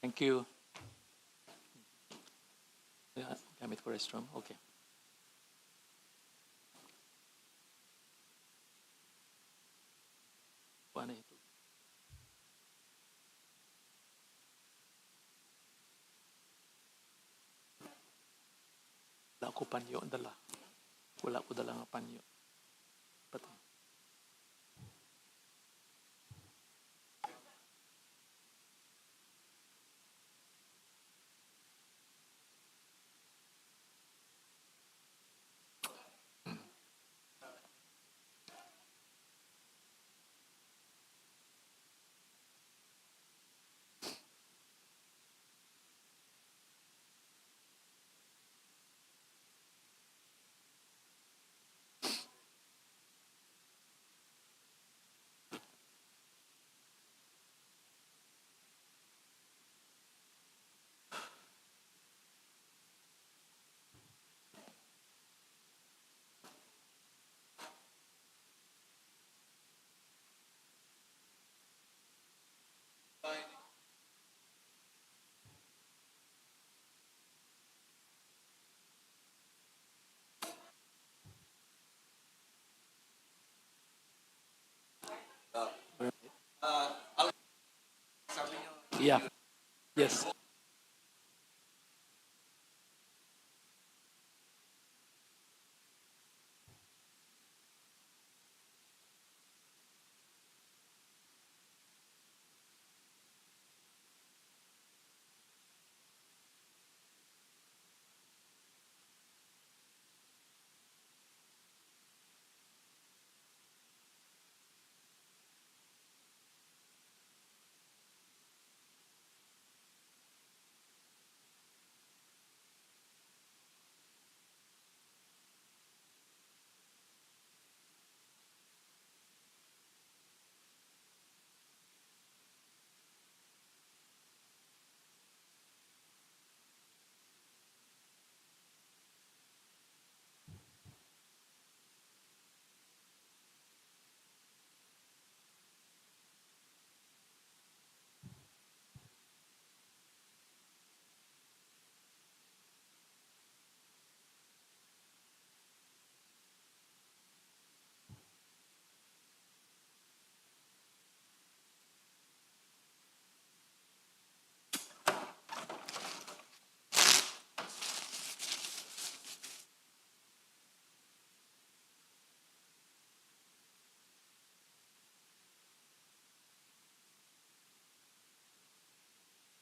Thank you. Gamit ko restroom. Okay. Paano ito? Wala ko panyo dala. Wala ko dala nga panyo. Pati. Yeah. Yes.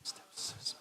Steps.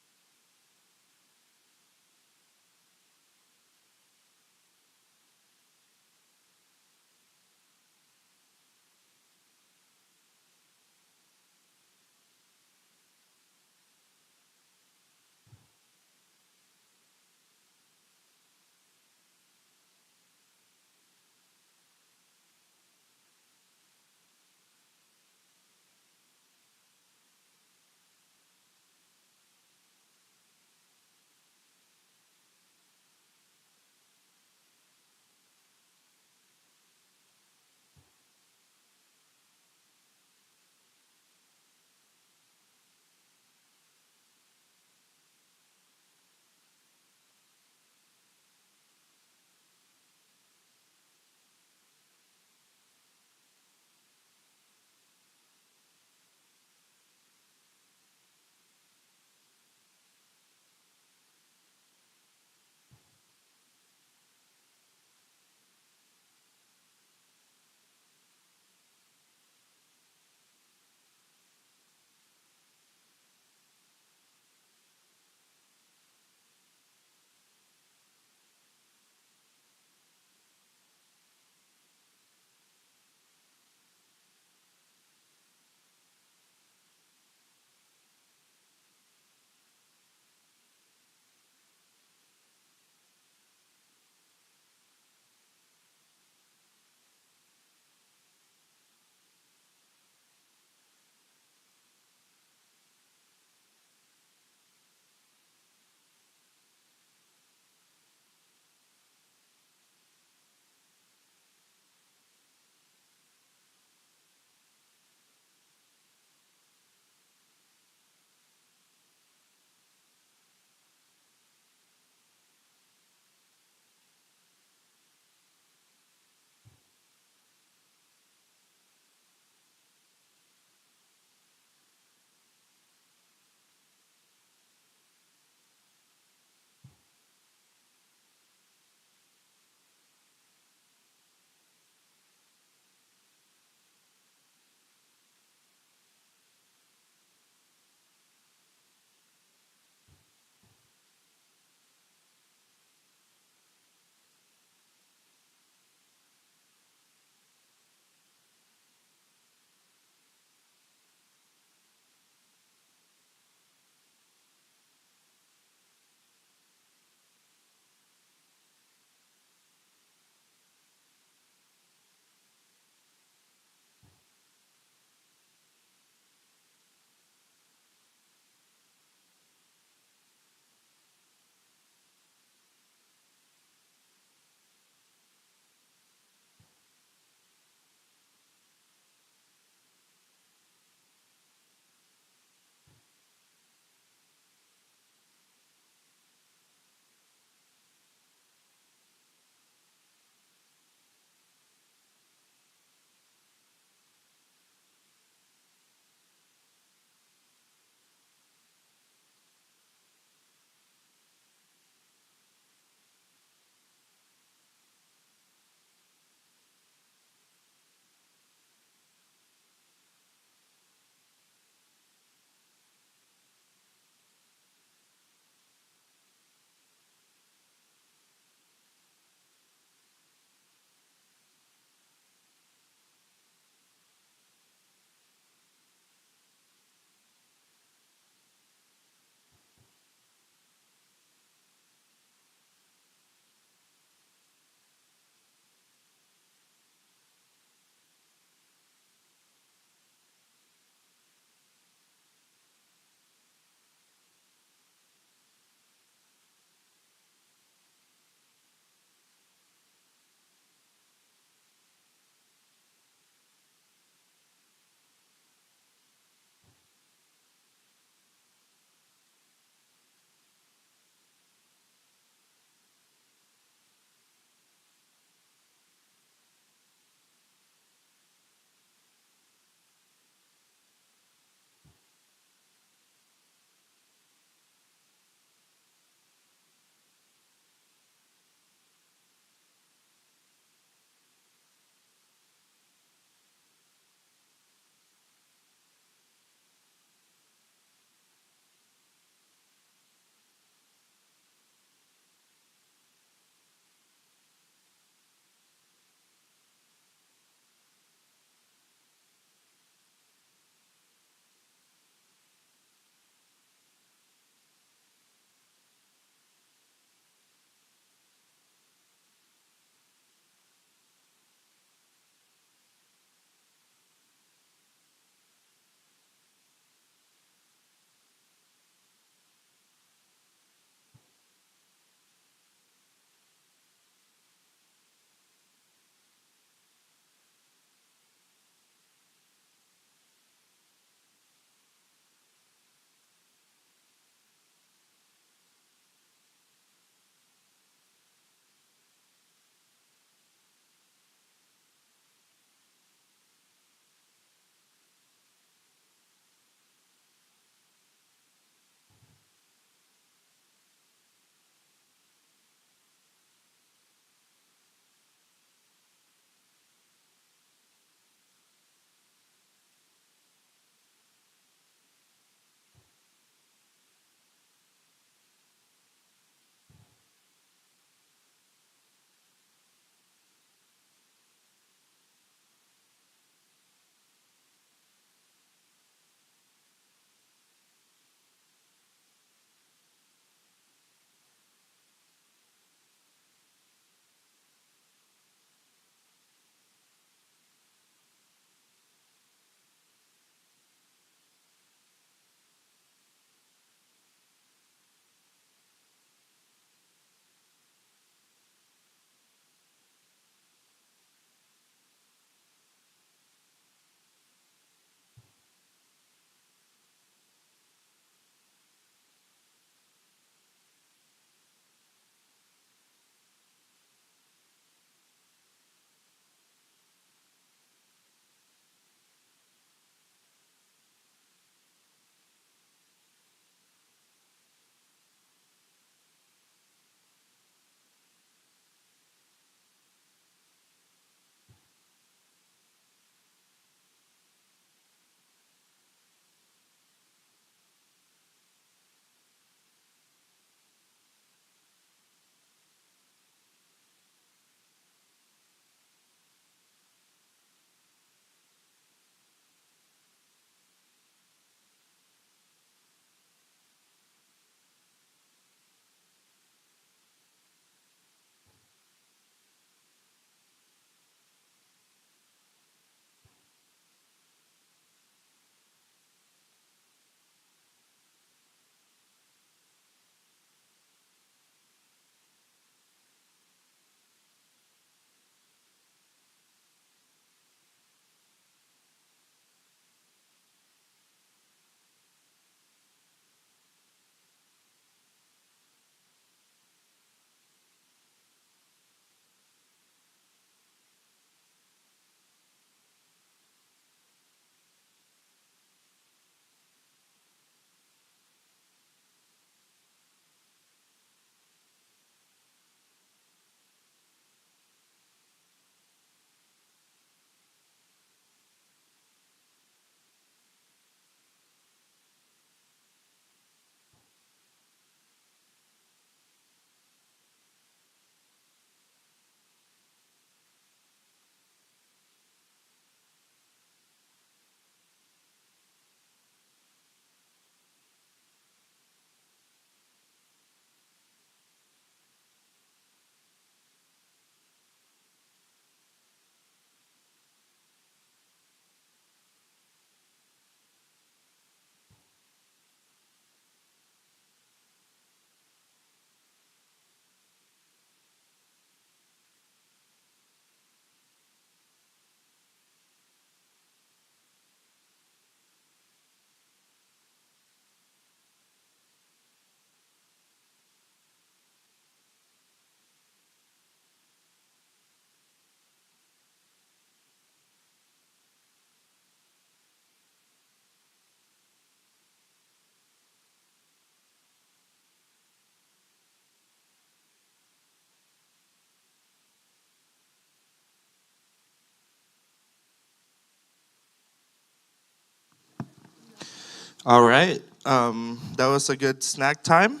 All right. That was a good snack time.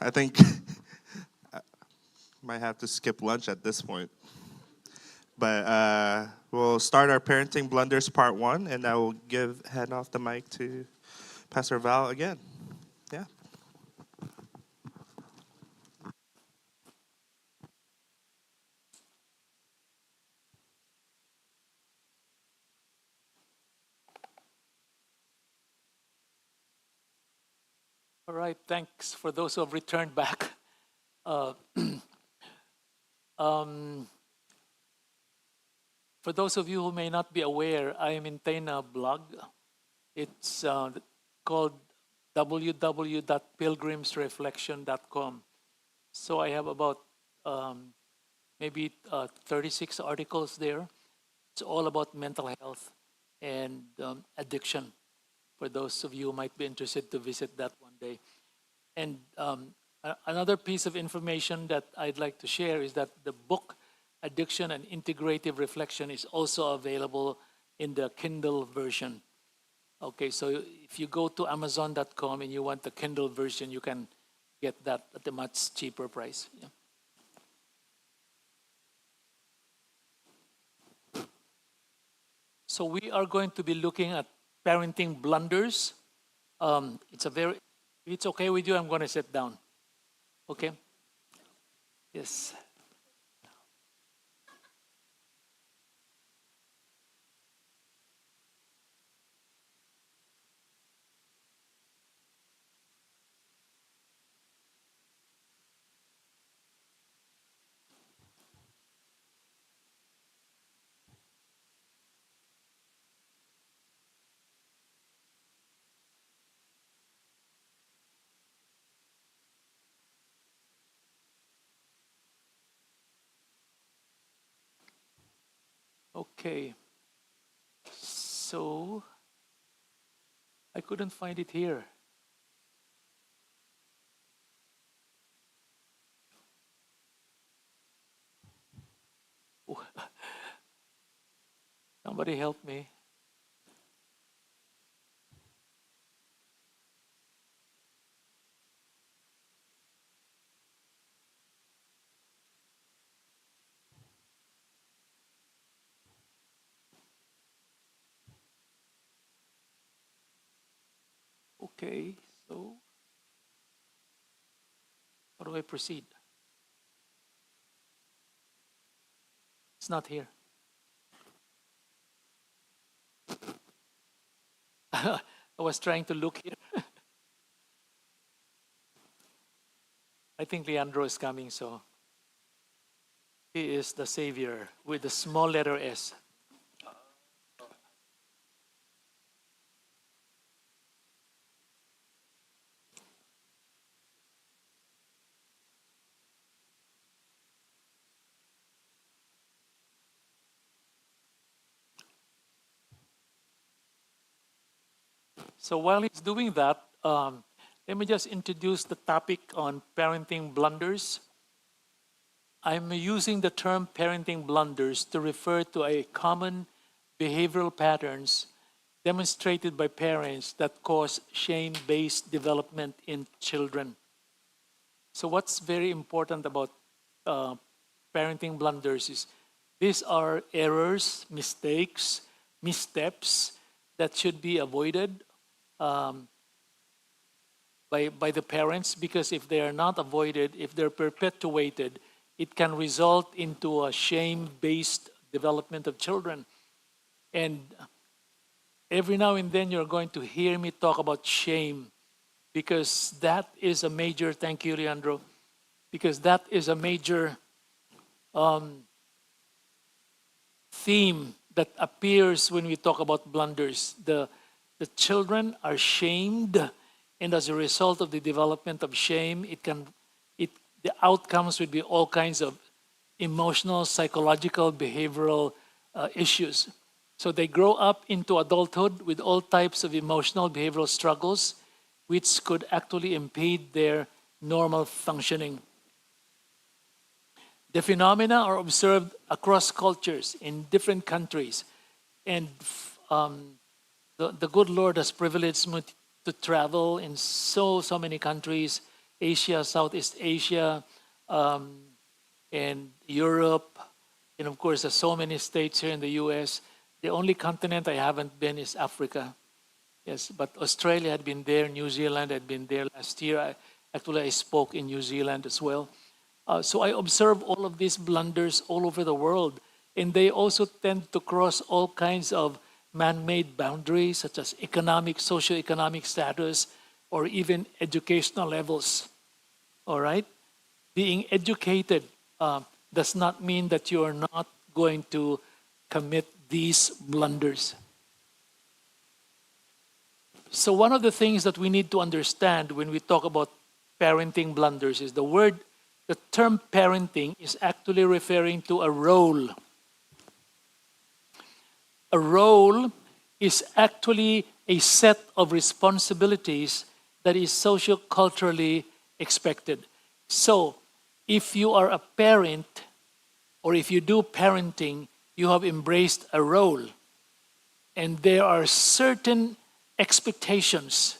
I think might have to skip lunch at this point. But we'll start our parenting blunders part one, and I will hand off the mic to Pastor Val again. Yeah. All right, thanks for those who have returned back. Uh, um, for those of you who may not be aware, I maintain a blog. It's called www.pilgrimsreflection.com. So I have about maybe 36 articles there. It's all about mental health and addiction. For those of you who might be interested to visit that one day. And another piece of information that I'd like to share is that the book Addiction and Integrative Reflection is also available in the Kindle version. Okay, so if you go to Amazon.com and you want the Kindle version, you can get that at a much cheaper price. Yeah. So we are going to be looking at parenting blunders. It's okay with you. I'm going to sit down. Okay. Yes. Okay. So I couldn't find it here. Oh, somebody help me. Okay. So how do I proceed? It's not here. I was trying to look here. I think Leandro is coming, so he is the savior with the small letter S. So while he's doing that, let me just introduce the topic on parenting blunders. I'm using the term parenting blunders to refer to a common behavioral patterns demonstrated by parents that cause shame-based development in children. So what's very important about uh, parenting blunders is these are errors, mistakes, missteps that should be avoided um, by the parents, because if they are not avoided, if they're perpetuated, it can result into a shame-based development of children. And every now and then you're going to hear me talk about shame, because that is a major, thank you, Leandro, because that is a major um, theme that appears when we talk about blunders. The children are shamed, and as a result of the development of shame, it the outcomes would be all kinds of emotional, psychological, behavioral issues. So they grow up into adulthood with all types of emotional, behavioral struggles, which could actually impede their normal functioning. The phenomena are observed across cultures in different countries, and um, the good Lord has privileged me to travel in so many countries, Asia, Southeast Asia, um, and Europe, and of course, there's so many states here in the U.S. The only continent I haven't been is Africa. Yes, but Australia had been there, New Zealand had been there last year. Actually, I spoke in New Zealand as well. So I observe all of these blunders all over the world, and they also tend to cross all kinds of man-made boundaries, such as economic, socio-economic status, or even educational levels. All right? Being educated does not mean that you are not going to commit these blunders. So one of the things that we need to understand when we talk about parenting blunders is the term parenting is actually referring to a role. A role is actually a set of responsibilities that is socio-culturally expected. So if you are a parent or if you do parenting, you have embraced a role. And there are certain expectations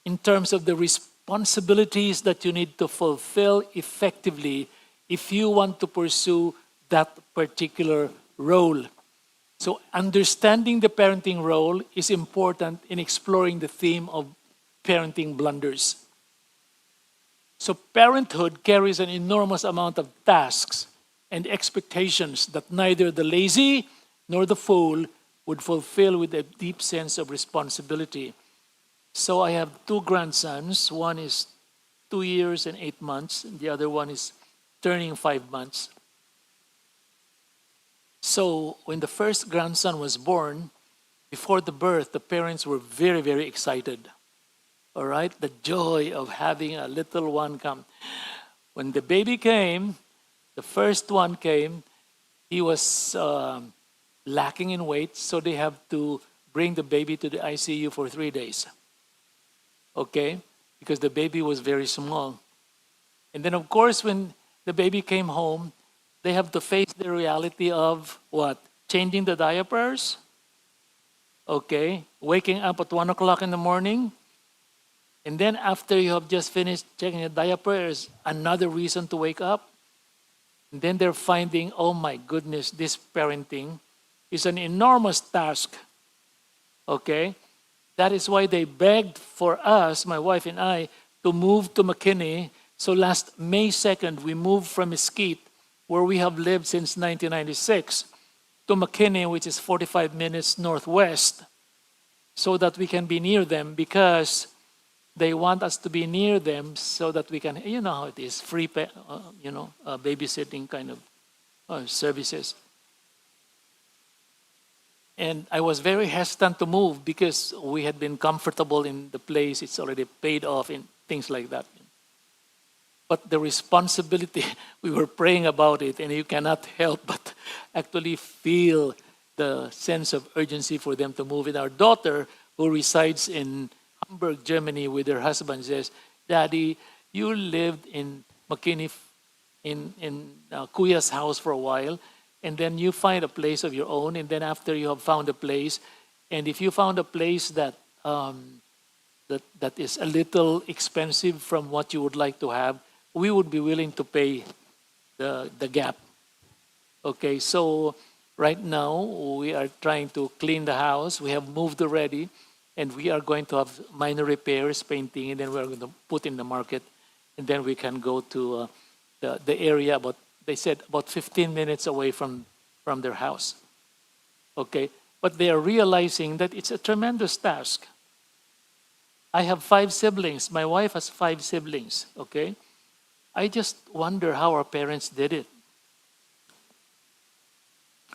in terms of the responsibilities that you need to fulfill effectively if you want to pursue that particular role. So understanding the parenting role is important in exploring the theme of parenting blunders. So parenthood carries an enormous amount of tasks and expectations that neither the lazy nor the fool would fulfill with a deep sense of responsibility. So I have two grandsons. One is 2 years and 8 months, and the other one is turning 5 months. So when the first grandson was born, before the birth, the parents were very excited. All right? The joy of having a little one come. When the baby came, the first one came, he was lacking in weight, so they have to bring the baby to the ICU for 3 days. Okay? Because the baby was very small. And then, of course, when the baby came home, they have to face the reality of what? Changing the diapers. Okay? Waking up at 1 o'clock in the morning. And then after you have just finished changing the diapers, another reason to wake up. And then they're finding, oh my goodness, this parenting is an enormous task. Okay? That is why they begged for us, my wife and I, to move to McKinney. So last May 2nd, we moved from Mesquite, where we have lived since 1996, to McKinney, which is 45 minutes northwest, so that we can be near them, because they want us to be near them so that we can, you know how it is, free, babysitting kind of services. And I was very hesitant to move because we had been comfortable in the place. It's already paid off and things like that. But the responsibility, we were praying about it, and you cannot help but actually feel the sense of urgency for them to move. And our daughter, who resides in Hamburg, Germany, with her husband, says, "Daddy, you lived in McKinney, in Kuya's house for a while, and then you find a place of your own, and then after you have found a place, and if you found a place that that is a little expensive from what you would like to have, we would be willing to pay the gap." Okay, so right now we are trying to clean the house. We have moved already, and we are going to have minor repairs, painting, and then we're going to put in the market, and then we can go to the area about, they said, about 15 minutes away from their house. Okay, but they are realizing that it's a tremendous task. I have 5 siblings. My wife has 5 siblings. Okay, I just wonder how our parents did it.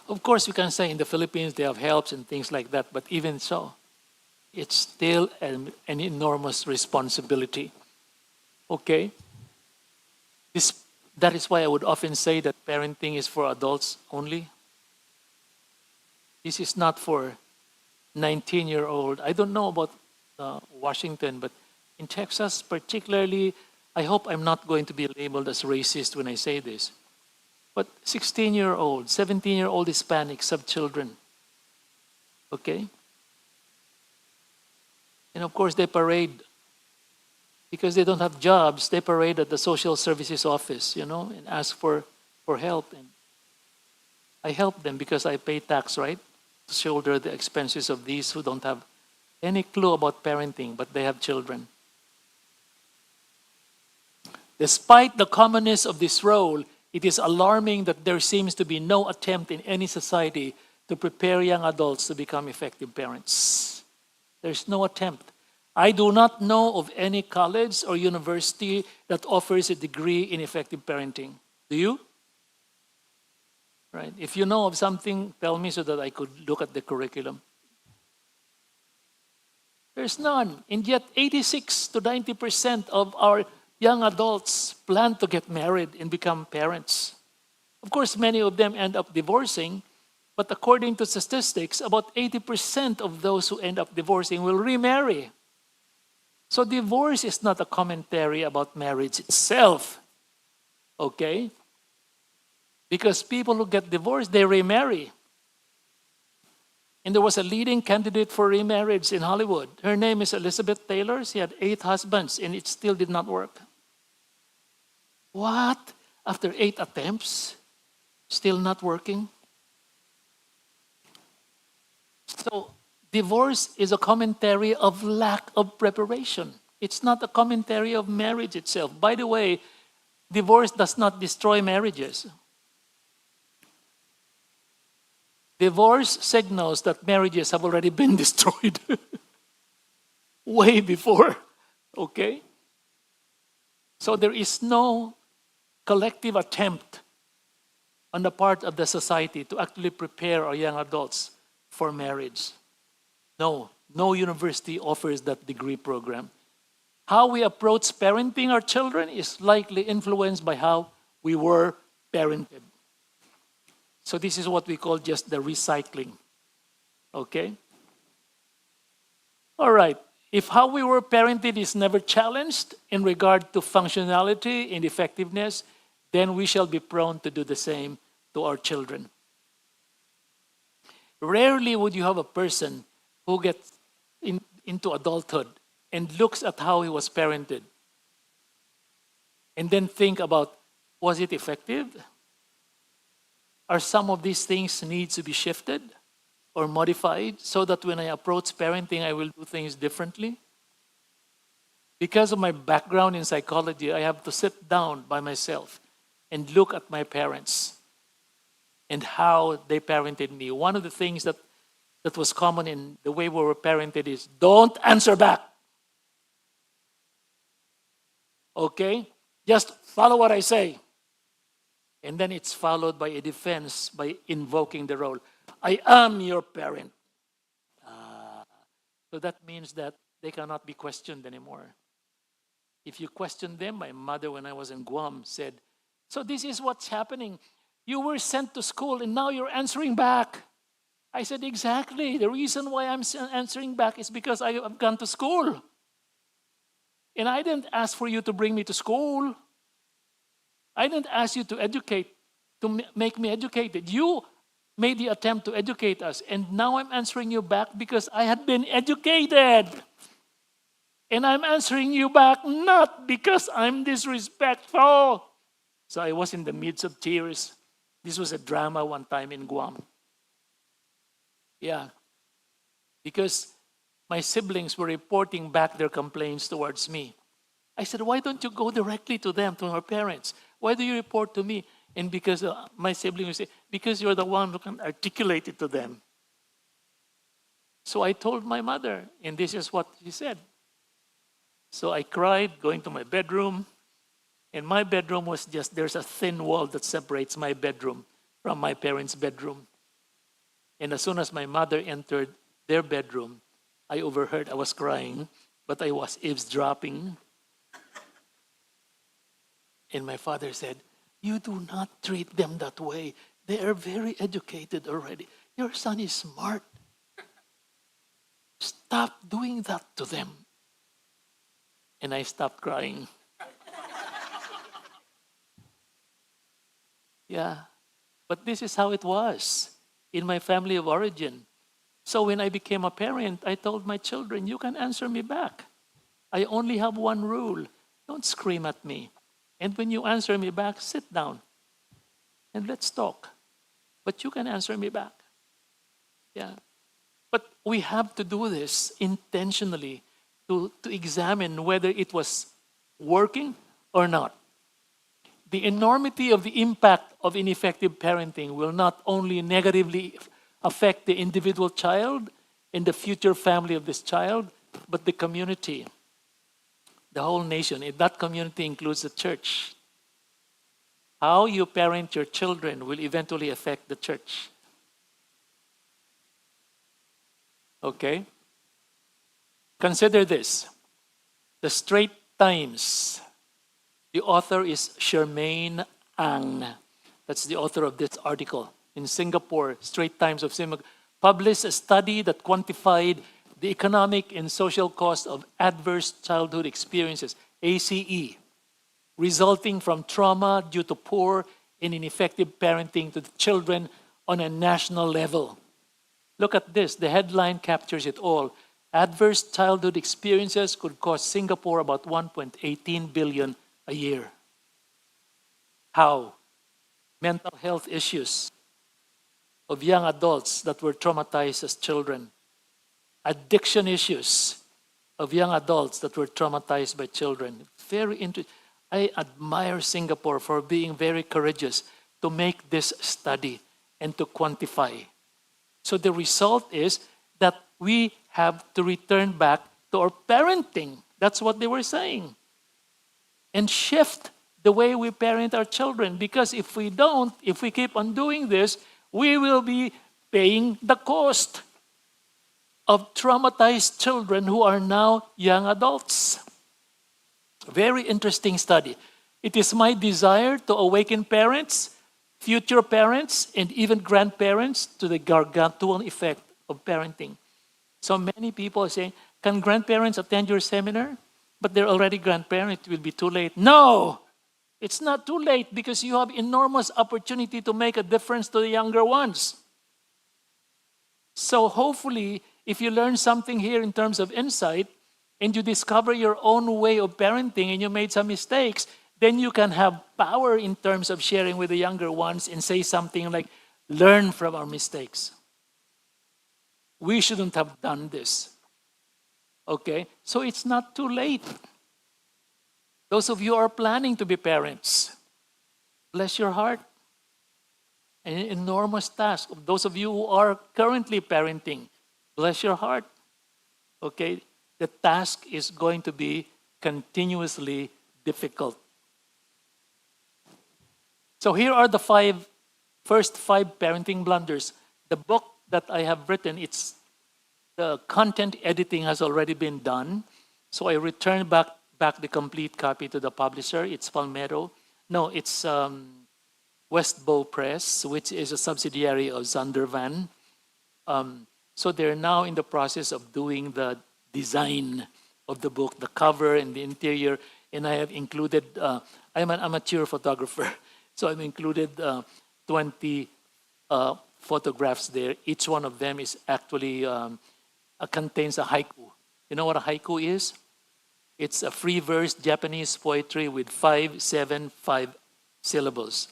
Of course, you can say in the Philippines they have helps and things like that, but even so, it's still an enormous responsibility. Okay? That is why I would often say that parenting is for adults only. This is not for 19-year-old. I don't know about Washington, but in Texas particularly, I hope I'm not going to be labeled as racist when I say this. But 16-year-old, 17-year-old Hispanics have children. Okay? And of course, they parade because they don't have jobs. They parade at the social services office, and ask for help. And I help them because I pay tax, right? To shoulder the expenses of these who don't have any clue about parenting, but they have children. Despite the commonness of this role, it is alarming that there seems to be no attempt in any society to prepare young adults to become effective parents. There's no attempt. I do not know of any college or university that offers a degree in effective parenting. Do you? Right. If you know of something, tell me so that I could look at the curriculum. There's none. And yet 86 to 90% of our young adults plan to get married and become parents. Of course, many of them end up divorcing, but according to statistics, about 80% of those who end up divorcing will remarry. So divorce is not a commentary about marriage itself, okay? Because people who get divorced, they remarry. And there was a leading candidate for remarriage in Hollywood. Her name is Elizabeth Taylor. She had 8 husbands, and it still did not work. What? After 8 attempts, still not working? So, divorce is a commentary of lack of preparation. It's not a commentary of marriage itself. By the way, divorce does not destroy marriages. Divorce signals that marriages have already been destroyed way before, okay? So there is no collective attempt on the part of the society to actually prepare our young adults for marriage. No university offers that degree program. How we approach parenting our children is likely influenced by how we were parented. So this is what we call just the recycling. Okay? All right. If how we were parented is never challenged in regard to functionality and effectiveness, then we shall be prone to do the same to our children. Rarely would you have a person who gets into adulthood and looks at how he was parented and then think about, was it effective? Are some of these things need to be shifted or modified so that when I approach parenting, I will do things differently? Because of my background in psychology, I have to sit down by myself and look at my parents and how they parented me. One of the things that was common in the way we were parented is, don't answer back. Okay? Just follow what I say. And then it's followed by a defense by invoking the role. I am your parent. So that means that they cannot be questioned anymore. If you question them, my mother, when I was in Guam, said, so this is what's happening. You were sent to school and now you're answering back. I said, exactly. The reason why I'm answering back is because I have gone to school. And I didn't ask for you to bring me to school. I didn't ask you to educate, to make me educated. You made the attempt to educate us. And now I'm answering you back because I had been educated. And I'm answering you back not because I'm disrespectful. So I was in the midst of tears. This was a drama one time in Guam. Yeah. Because my siblings were reporting back their complaints towards me. I said, why don't you go directly to them, to our parents? Why do you report to me? And because my siblings would say, because you're the one who can articulate it to them. So I told my mother, and this is what she said. So I cried, going to my bedroom. And my bedroom was just, there's a thin wall that separates my bedroom from my parents' bedroom. And as soon as my mother entered their bedroom, I overheard, I was crying, but I was eavesdropping. And my father said, you do not treat them that way. They are very educated already. Your son is smart. Stop doing that to them. And I stopped crying. Yeah. But this is how it was in my family of origin. So when I became a parent, I told my children, you can answer me back. I only have one rule. Don't scream at me. And when you answer me back, sit down and let's talk. But you can answer me back. Yeah. But we have to do this intentionally to examine whether it was working or not. The enormity of the impact of ineffective parenting will not only negatively affect the individual child and the future family of this child, but the community, the whole nation. And that community includes the church. How you parent your children will eventually affect the church. Okay? Consider this. The Straits Times. The author is Charmaine Ang. That's the author of this article. In Singapore, Straits Times of Singapore published a study that quantified the economic and social cost of adverse childhood experiences, ACE, resulting from trauma due to poor and ineffective parenting to the children on a national level. Look at this. The headline captures it all. Adverse childhood experiences could cost Singapore about 1.18 billion a year. How? Mental health issues of young adults that were traumatized as children. Addiction issues of young adults that were traumatized by children. Very interesting. I admire Singapore for being very courageous to make this study and to quantify. So the result is that we have to return back to our parenting. That's what they were saying. And shift the way we parent our children. Because if we don't, if we keep on doing this, we will be paying the cost of traumatized children who are now young adults. Very interesting study. It is my desire to awaken parents, future parents, and even grandparents to the gargantuan effect of parenting. So many people are saying, can grandparents attend your seminar? But they're already grandparents, it will be too late. No! It's not too late because you have enormous opportunity to make a difference to the younger ones. So hopefully, if you learn something here in terms of insight, and you discover your own way of parenting and you made some mistakes, then you can have power in terms of sharing with the younger ones and say something like, learn from our mistakes. We shouldn't have done this. Okay? So it's not too late. Those of you who are planning to be parents, bless your heart. An enormous task. Those of you who are currently parenting, bless your heart. Okay? The task is going to be continuously difficult. So here are the first five parenting blunders. The book that I have written, the content editing has already been done. So I returned back the complete copy to the publisher. It's Palmetto. No, it's Westbow Press, which is a subsidiary of Zondervan. So they're now in the process of doing the design of the book, the cover and the interior, and I have included, I'm an amateur photographer, so I've included 20 photographs there. Each one of them is actually, contains a haiku. You know what a haiku is? It's a free verse Japanese poetry with 5 syllables.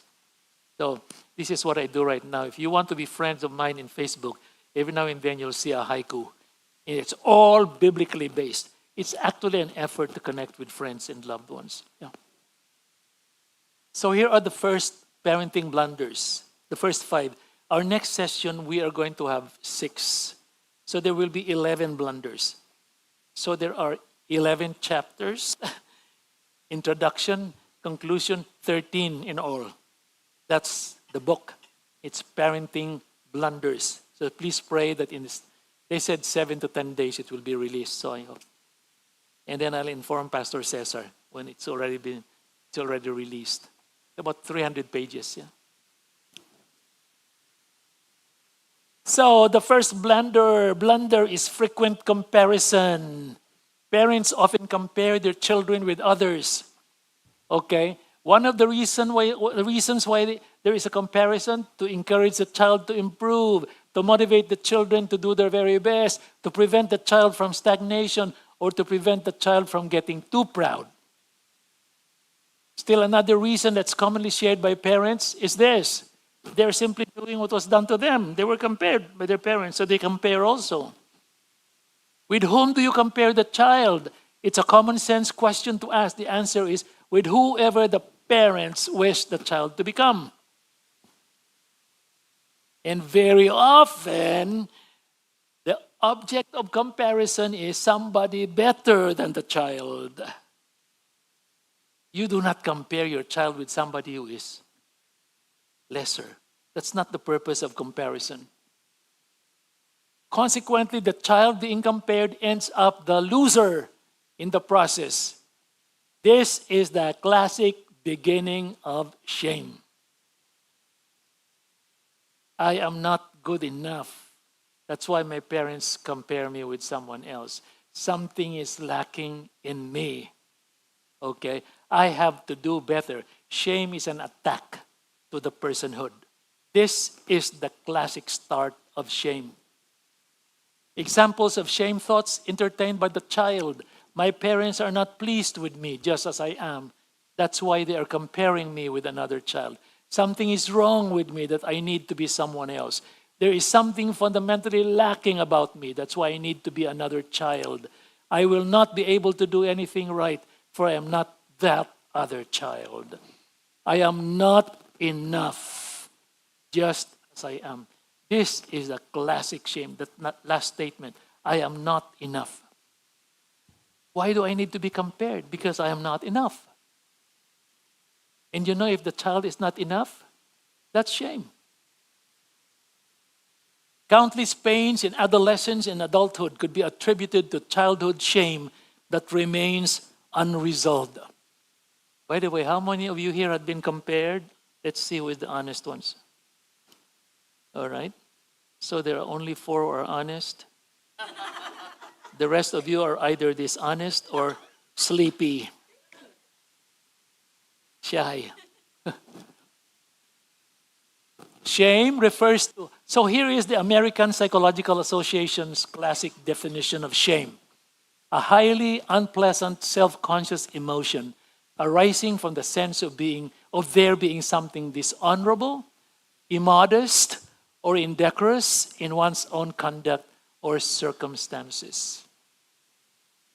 So this is what I do right now. If you want to be friends of mine in Facebook, every now and then you'll see a haiku. It's all biblically based. It's actually an effort to connect with friends and loved ones. Yeah. So here are the first parenting blunders, the first 5. Our next session, we are going to have 6. So there will be 11 blunders. So there are 11 chapters, introduction, conclusion, 13 in all. That's the book. It's Parenting Blunders. So please pray that they said 7 to 10 days it will be released. So I hope. And then I'll inform Pastor Cesar when it's already released. About 300 pages, yeah. So the first blunder is frequent comparison. Parents often compare their children with others. Okay? One of the reasons why there is a comparison to encourage the child to improve, to motivate the children to do their very best, to prevent the child from stagnation, or to prevent the child from getting too proud. Still, another reason that's commonly shared by parents is this. They're simply doing what was done to them. They were compared by their parents, so they compare also. With whom do you compare the child? It's a common sense question to ask. The answer is with whoever the parents wish the child to become. And very often, the object of comparison is somebody better than the child. You do not compare your child with somebody who is lesser. That's not the purpose of comparison. Consequently, the child being compared ends up the loser in the process. This is the classic beginning of shame. I am not good enough. That's why my parents compare me with someone else. Something is lacking in me. Okay? I have to do better. Shame is an attack to the personhood. This is the classic start of shame. Examples of shame thoughts entertained by the child. My parents are not pleased with me just as I am. That's why they are comparing me with another child. Something is wrong with me that I need to be someone else. There is something fundamentally lacking about me. That's why I need to be another child. I will not be able to do anything right, for I am not that other child. I am not enough, just as I am. This is a classic shame, that last statement. I am not enough. Why do I need to be compared? Because I am not enough. And you know, if the child is not enough, that's shame. Countless pains in adolescence and adulthood could be attributed to childhood shame that remains unresolved. By the way, how many of you here have been compared? Let's see who is the honest ones. All right. So there are only 4 who are honest. The rest of you are either dishonest or sleepy, shy. Shame refers to, so here is the American Psychological Association's classic definition of shame. A highly unpleasant, self-conscious emotion arising from the sense of there being something dishonorable, immodest, or indecorous in one's own conduct or circumstances.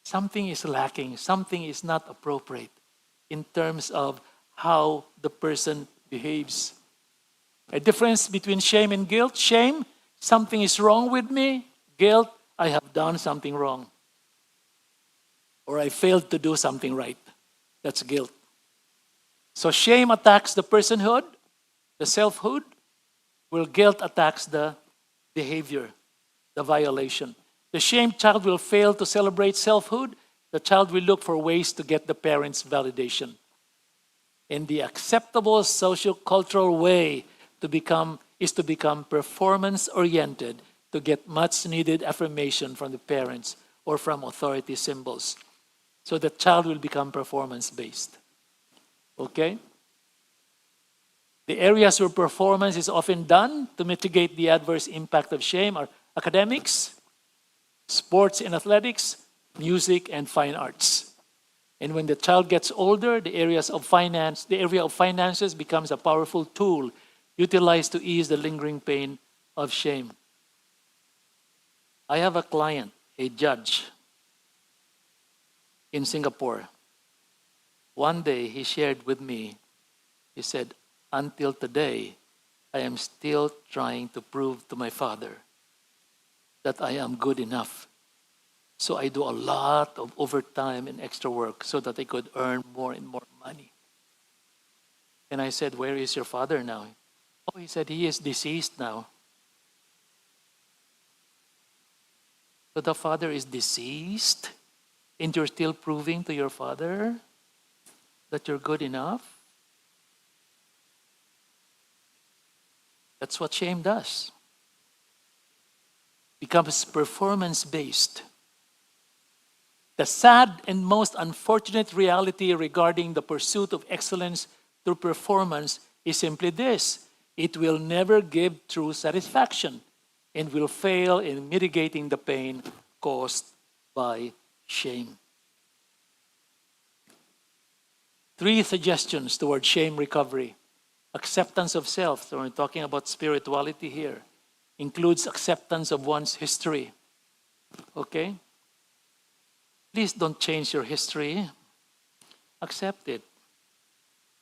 Something is lacking, something is not appropriate in terms of how the person behaves. A difference between shame and guilt. Shame, something is wrong with me. Guilt, I have done something wrong. Or I failed to do something right. That's guilt. So shame attacks the personhood, the selfhood, while guilt attacks the behavior, the violation. The shamed child will fail to celebrate selfhood. The child will look for ways to get the parents' validation. And the acceptable socio-cultural way is to become performance-oriented to get much-needed affirmation from the parents or from authority symbols. So the child will become performance-based. Okay? The areas where performance is often done to mitigate the adverse impact of shame are academics, sports and athletics, music, and fine arts. And when the child gets older, the area of finances becomes a powerful tool utilized to ease the lingering pain of shame. I have a client, a judge in Singapore. One day he shared with me, he said, until today, I am still trying to prove to my father that I am good enough. So I do a lot of overtime and extra work so that I could earn more and more money. And I said, where is your father now? Oh, he said, he is deceased now. So the father is deceased, and you're still proving to your father that you're good enough? That's what shame does. Becomes performance-based. The sad and most unfortunate reality regarding the pursuit of excellence through performance is simply this: it will never give true satisfaction. and will fail in mitigating the pain caused by shame. 3 suggestions toward shame recovery. Acceptance of self, so we're talking about spirituality here, includes acceptance of one's history. Okay? Please don't change your history. Accept it.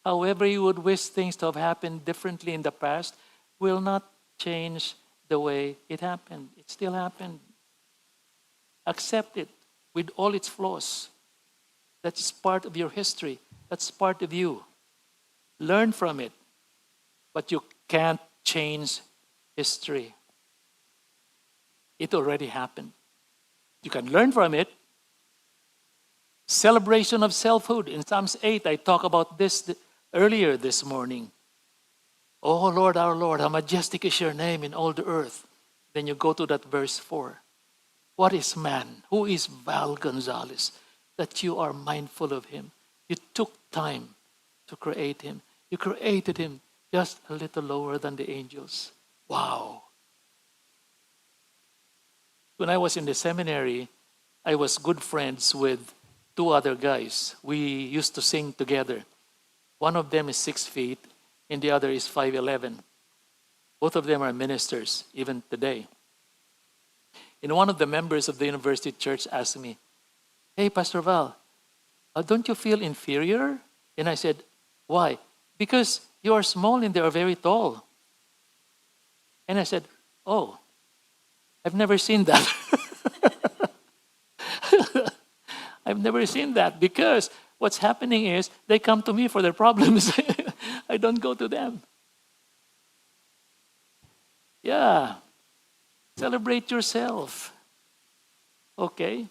However you would wish things to have happened differently in the past will not change the way it happened. It still happened. Accept it with all its flaws. That's part of your history. That's part of you. Learn from it. But you can't change history. It already happened. You can learn from it. Celebration of selfhood. In Psalms 8, I talked about this earlier this morning. Oh Lord, our Lord, how majestic is your name in all the earth. Then you go to that verse 4. What is man? Who is Val Gonzalez that you are mindful of him? You took time to create him. You created him just a little lower than the angels. Wow. When I was in the seminary, I was good friends with 2 other guys. We used to sing together. One of them is 6 feet, and the other is 5'11". Both of them are ministers, even today. And one of the members of the university church asked me, "Hey, Pastor Val, don't you feel inferior?" And I said, "Why?" "Because you are small and they are very tall." And I said, "Oh, I've never seen that." I've never seen that because what's happening is they come to me for their problems. I don't go to them. Yeah. Celebrate yourself. Okay?